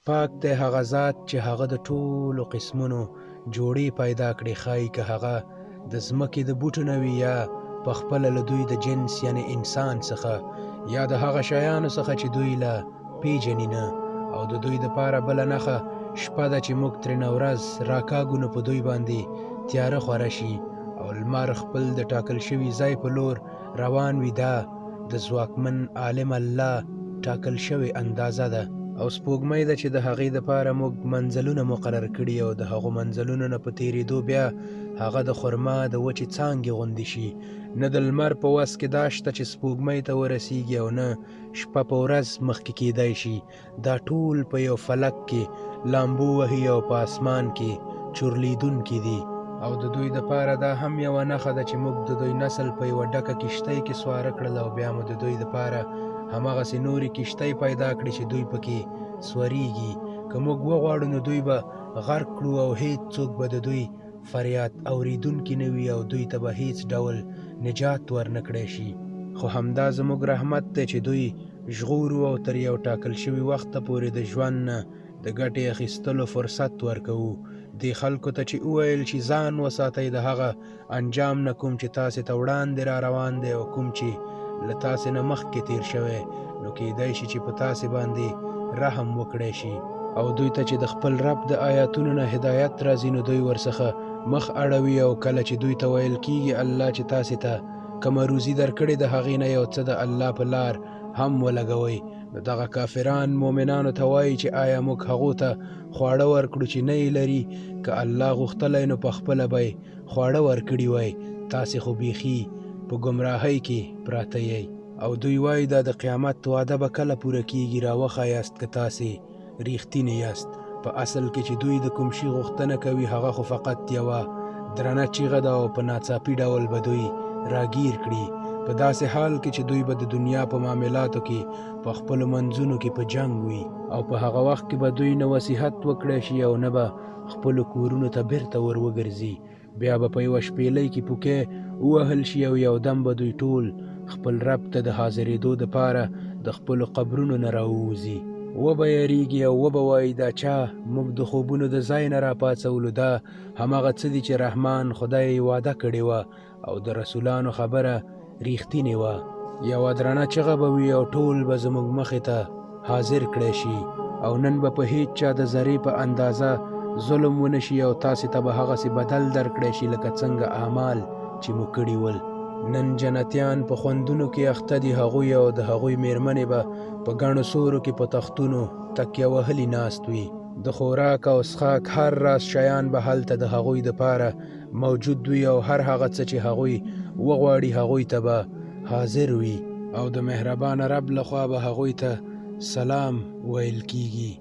پاک دی هغه ذات چې هغه د ټولو قسمونو جوړې پیدا کړې، ښایي که هغه د ځمکې د بوټو نه وي یا پخپله له دوی د جنس یعنې انسان څخه، یا د هغه شیانو څخه چې دوی له پیژني نه. او د دوی دپاره بله نښه شپه ده چې موږ ترېنه ورځ راکاږو، نو په دوی باندې تیاره خوره شي او لمر خپل د ټاکل شوي ځای په لور روان وي. دا د ځواکمن عالم الله ټاکل شوې اندازه ده. او سپوږمۍ ده چې د هغې دپاره موږ منزلونه مقرر کړي، او د هغو منزلونو نه په تېرېدو بیا هغه د خرما د وچې څانګې غوندې شي. نه د لمر په وس کې دا شته چې سپوږمۍ ته ورسیږي، او نه شپه په ورځ مخکې کیدی شي. دا ټول په یو فلک کې لامبو وهي او په اسمان کې چورلیدونکي دي. او د دوی دپاره دا هم یوه نښه ده چې موږ د دوی نسل په یوه ډکه کښتۍ کې سواره کړل، او بیا مو د دوی دپاره هماغسې نورې کښتۍ پیدا کړې چې دوی پکې سوریږي. که موږ وغواړو نو دوی به غرق کړو، او هیڅ څوک به د دوی فریاد اوریدونکي نه وي، او دوی ته به هیڅ ډول نجات ورنه کړی شي. خو همدا زموږ رحمت دی چې دوی ژغورو او تر یو ټاکل شوي وخته پورې د ژوند نه د ګټې اخیستلو فرصت ورکوو. دې خلکو ته چې وویل چې ځان وساتئ د هغه انجام نه کوم چې تاسې ته وړاندې را روان دی، او کوم چې له تاسې نه مخکې تیر شوی، نو کیدای شي چې په تاسې باندې رحم وکړی شي. او دوی ته چې د خپل رب د آیاتونو نه هدایت راځي، نو دوی ورڅخه مخ اړوي. او کله چې دوی ته ویل کیږي الله چې تاسې ته کومه روزي درکړې د هغې نه یو څه د الله په لار هم ولګوئ، نو دغه کافران مؤمنانو ته وایي چې آیا موږ هغو ته خواړه ورکړو چې نه یې لري؟ که الله غوښتلی نو پخپله به یې خواړه ورکړي وای، تاسې خو بیخي په ګمراهۍ کې پراته یئ. او دوی وایي دا د قیامت وعده به کله پوره کیږي، راوښایاست که تاسې ریښتینې یاست. په اصل کې چې دوی د کوم شي غوښتنه کوي هغه خو فقط یوه درنه چیغه ده، او په ناڅاپي ډول به دوی راګیر کړي، په داسې حال کې چې دوی به د دنیا په معاملاتو کې په خپلو منځونو کې په جنګ وي. او په هغه وخت کې به دوی نه نصیحت وکړی شي او نه به خپلو کورونو ته بیرته ور وګرځي. بیا به په یوه شپېلۍ کې پوکې ووهل شي، او یو دم به دوی ټول خپل رب ته د حاضرېدو دپاره د خپلو قبرونو نه راووځي. وبه یریږي او وبه وایي دا چا موږ د خوبونو د ځای نه راپاڅولو، دا هماغه څه دي چې رحمان خدای یې وعده کړې وه او د رسولانو خبره ریښتینې وه. یوه درنه چغه به وي او ټول به زموږ مخې ته حاضر کړی شي، او نن به په هیڅ چا د ذرې په اندازه ظلم ونه شي، او تاسې ته به هغسې بدل درکړی شي لکه څنګه اعمال چې مو کړي ول. نن جنتیان په خوندونو کې اخته دي، هغوی او د هغوی میرمنې به په ګڼو سورو کې په تختونو تکیه وهلي ناست وي. د خوراک او څښاک هر راز شیان به هلته د هغوی دپاره موجود وي، او هر هغه څه چې هغوی وغواړي هغوی ته به حاضر وي، او د مهربانه رب لخوا به هغوی ته سلام ویل کیږي.